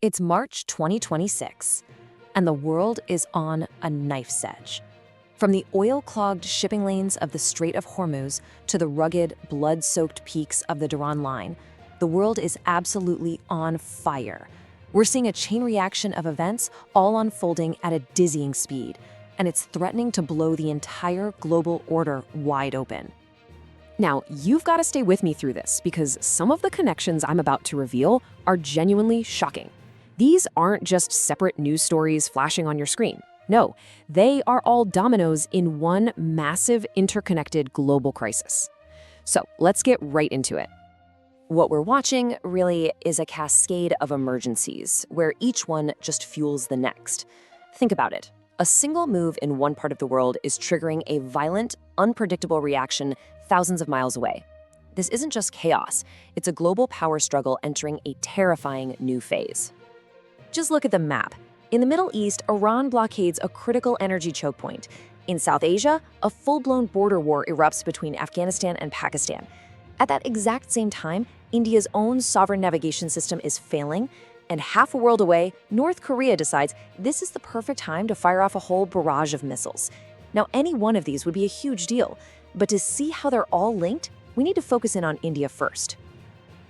It's March 2026, and the world is on a knife's edge. From the oil-clogged shipping lanes of the Strait of Hormuz to the rugged, blood-soaked peaks of the Duran Line, the world is absolutely on fire. We're seeing a chain reaction of events all unfolding at a dizzying speed, and it's threatening to blow the entire global order wide open. Now, you've got to stay with me through this because some of the connections I'm about to reveal are genuinely shocking. These aren't just separate news stories flashing on your screen. No, they are all dominoes in one massive interconnected global crisis. So let's get right into it. What we're watching really is a cascade of emergencies where each one just fuels the next. Think about it. A single move in one part of the world is triggering a violent, unpredictable reaction thousands of miles away. This isn't just chaos, it's a global power struggle entering a terrifying new phase. Just look at the map. In the Middle East, Iran blockades a critical energy choke point. In South Asia, a full-blown border war erupts between Afghanistan and Pakistan. At that exact same time, India's own sovereign navigation system is failing, and half a world away, North Korea decides this is the perfect time to fire off a whole barrage of missiles. Now, any one of these would be a huge deal, but to see how they're all linked, we need to focus in on India first.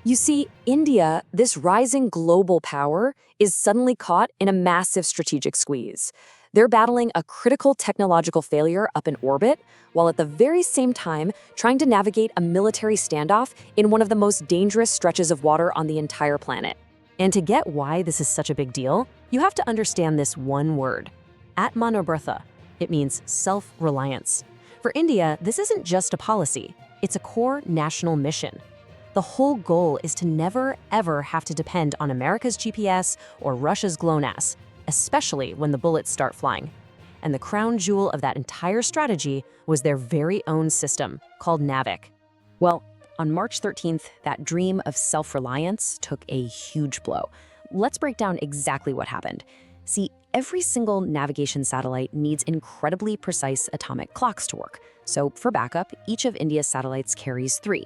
You see, India, this rising global power, is suddenly caught in a massive strategic squeeze. They're battling a critical technological failure up in orbit, while at the very same time trying to navigate a military standoff in one of the most dangerous stretches of water on the entire planet. And to get why this is such a big deal, you have to understand this one word, Atmanirbharta. It means self-reliance. For India, this isn't just a policy, it's a core national mission. The whole goal is to never, ever have to depend on America's GPS or Russia's GLONASS, especially when the bullets start flying. And the crown jewel of that entire strategy was their very own system, called NAVIC. Well, on March 13th, that dream of self-reliance took a huge blow. Let's break down exactly what happened. See, every single navigation satellite needs incredibly precise atomic clocks to work. So for backup, each of India's satellites carries 3.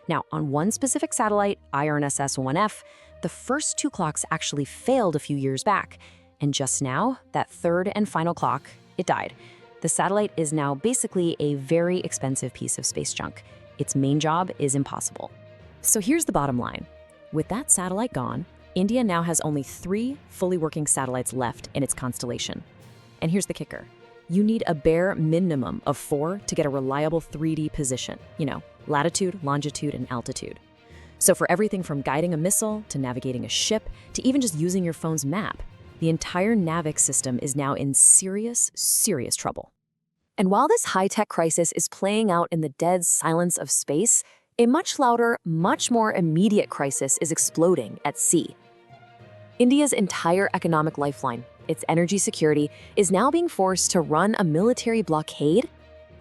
Now, on one specific satellite, IRNSS-1F, the first 2 clocks actually failed a few years back. And just now, that third and final clock, it died. The satellite is now basically a very expensive piece of space junk. Its main job is impossible. So here's the bottom line. With that satellite gone, India now has only 3 fully working satellites left in its constellation. And here's the kicker. You need a bare minimum of 4 to get a reliable 3D position. Latitude, longitude, and altitude. So for everything from guiding a missile to navigating a ship to even just using your phone's map, the entire NAVIC system is now in serious, serious trouble. And while this high-tech crisis is playing out in the dead silence of space, a much louder, much more immediate crisis is exploding at sea. India's entire economic lifeline, its energy security, is now being forced to run a military blockade.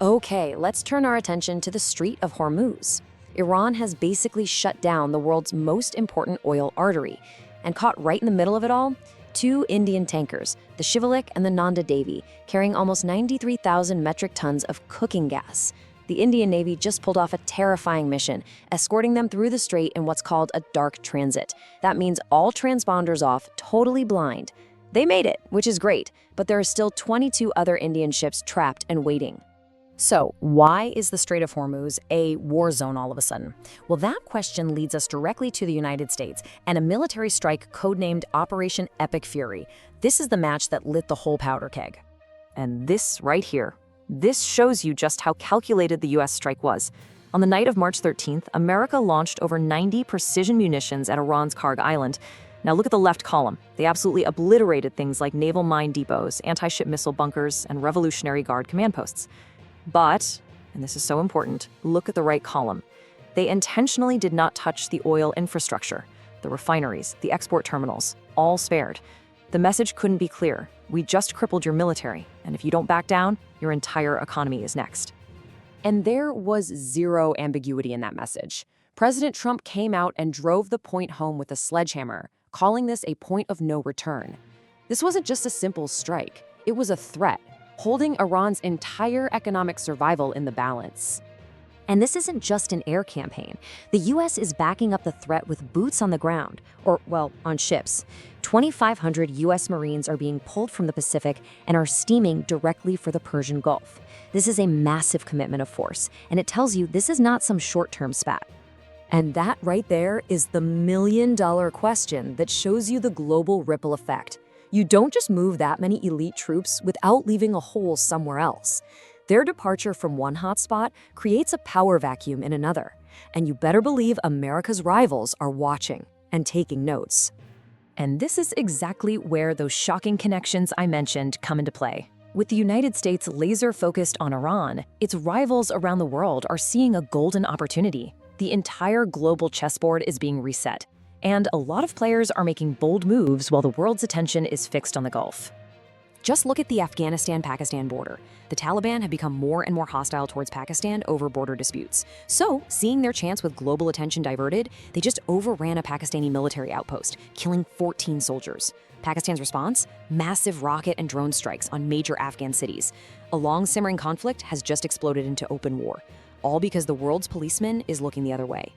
Okay, let's turn our attention to the Strait of Hormuz. Iran has basically shut down the world's most important oil artery, and caught right in the middle of it all, 2 Indian tankers, the Shivalik and the Nanda Devi, carrying almost 93,000 metric tons of cooking gas. The Indian Navy just pulled off a terrifying mission, escorting them through the strait in what's called a dark transit. That means all transponders off, totally blind. They made it, which is great, but there are still 22 other Indian ships trapped and waiting. So, why is the Strait of Hormuz a war zone all of a sudden? Well, that question leads us directly to the United States and a military strike codenamed Operation Epic Fury. This is the match that lit the whole powder keg. And this right here, this shows you just how calculated the US strike was. On the night of March 13th, America launched over 90 precision munitions at Iran's Karg Island. Now look at the left column. They absolutely obliterated things like naval mine depots, anti-ship missile bunkers, and Revolutionary Guard command posts. But, and this is so important, look at the right column. They intentionally did not touch the oil infrastructure, the refineries, the export terminals, all spared. The message couldn't be clear. We just crippled your military, and if you don't back down, your entire economy is next. And there was zero ambiguity in that message. President Trump came out and drove the point home with a sledgehammer, calling this a point of no return. This wasn't just a simple strike. It was a threat, holding Iran's entire economic survival in the balance. And this isn't just an air campaign. The US is backing up the threat with boots on the ground, or, well, on ships. 2,500 US Marines are being pulled from the Pacific and are steaming directly for the Persian Gulf. This is a massive commitment of force, and it tells you this is not some short-term spat. And that right there is the million-dollar question that shows you the global ripple effect. You don't just move that many elite troops without leaving a hole somewhere else. Their departure from one hotspot creates a power vacuum in another. And you better believe America's rivals are watching and taking notes. And this is exactly where those shocking connections I mentioned come into play. With the United States laser-focused on Iran, its rivals around the world are seeing a golden opportunity. The entire global chessboard is being reset, and a lot of players are making bold moves while the world's attention is fixed on the Gulf. Just look at the Afghanistan-Pakistan border. The Taliban have become more and more hostile towards Pakistan over border disputes. So, seeing their chance with global attention diverted, they just overran a Pakistani military outpost, killing 14 soldiers. Pakistan's response? Massive rocket and drone strikes on major Afghan cities. A long-simmering conflict has just exploded into open war, all because the world's policeman is looking the other way.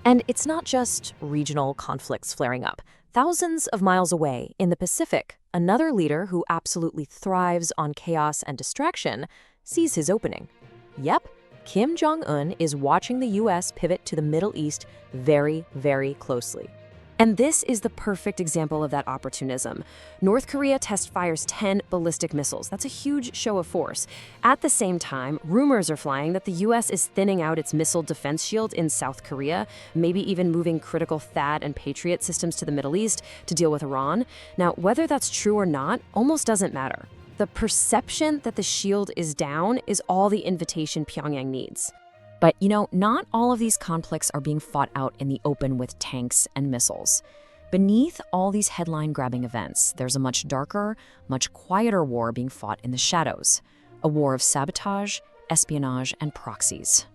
And it's not just regional conflicts flaring up. Thousands of miles away, in the Pacific, another leader who absolutely thrives on chaos and distraction sees his opening. Yep, Kim Jong-un is watching the US pivot to the Middle East very, very closely. And this is the perfect example of that opportunism. North Korea test fires 10 ballistic missiles. That's a huge show of force. At the same time, rumors are flying that the US is thinning out its missile defense shield in South Korea, maybe even moving critical THAAD and Patriot systems to the Middle East to deal with Iran. Now, whether that's true or not almost doesn't matter. The perception that the shield is down is all the invitation Pyongyang needs. But, not all of these conflicts are being fought out in the open with tanks and missiles. Beneath all these headline-grabbing events, there's a much darker, much quieter war being fought in the shadows. A war of sabotage, espionage, and proxies.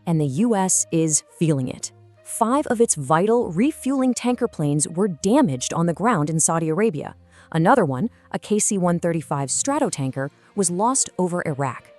And the US is feeling it. 5 of its vital refueling tanker planes were damaged on the ground in Saudi Arabia. Another one, a KC-135 Stratotanker, was lost over Iraq.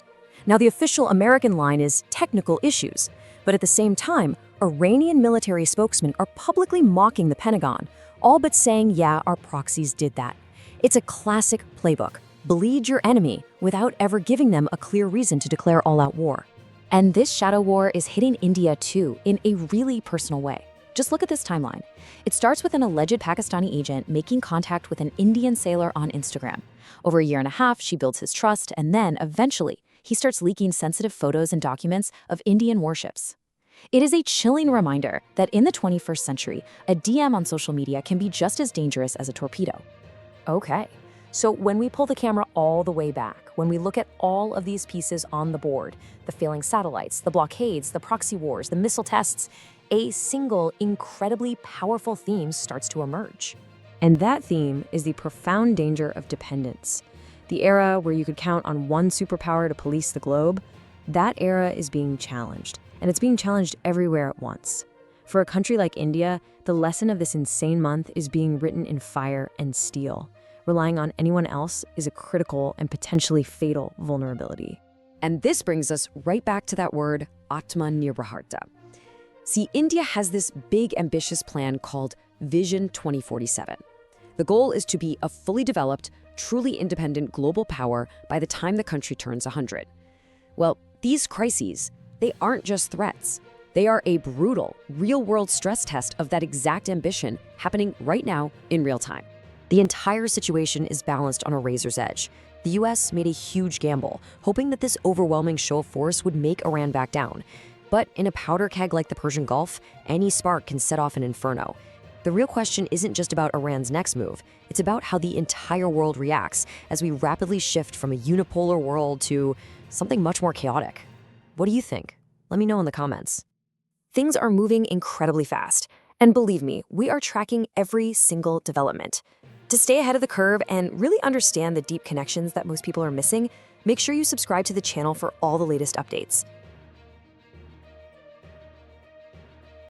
Now, the official American line is technical issues, but at the same time, Iranian military spokesmen are publicly mocking the Pentagon, all but saying, yeah, our proxies did that. It's a classic playbook. Bleed your enemy without ever giving them a clear reason to declare all-out war. And this shadow war is hitting India too, in a really personal way. Just look at this timeline. It starts with an alleged Pakistani agent making contact with an Indian sailor on Instagram. Over a year and a half, she builds his trust, and then, eventually, he starts leaking sensitive photos and documents of Indian warships. It is a chilling reminder that in the 21st century, a DM on social media can be just as dangerous as a torpedo. Okay, so when we pull the camera all the way back, when we look at all of these pieces on the board, the failing satellites, the blockades, the proxy wars, the missile tests, a single, incredibly powerful theme starts to emerge. And that theme is the profound danger of dependence. The era where you could count on one superpower to police the globe, that era is being challenged, and it's being challenged everywhere at once. For a country like India, the lesson of this insane month is being written in fire and steel. Relying on anyone else is a critical and potentially fatal vulnerability. And this brings us right back to that word, Atmanirbharta. See, India has this big, ambitious plan called Vision 2047. The goal is to be a fully developed, truly independent global power by the time the country turns 100. Well, these crises, they aren't just threats. They are a brutal, real-world stress test of that exact ambition happening right now in real time. The entire situation is balanced on a razor's edge. The US made a huge gamble, hoping that this overwhelming show of force would make Iran back down. But in a powder keg like the Persian Gulf, any spark can set off an inferno. The real question isn't just about Iran's next move, it's about how the entire world reacts as we rapidly shift from a unipolar world to something much more chaotic. What do you think? Let me know in the comments. Things are moving incredibly fast, and believe me, we are tracking every single development. To stay ahead of the curve and really understand the deep connections that most people are missing, make sure you subscribe to the channel for all the latest updates.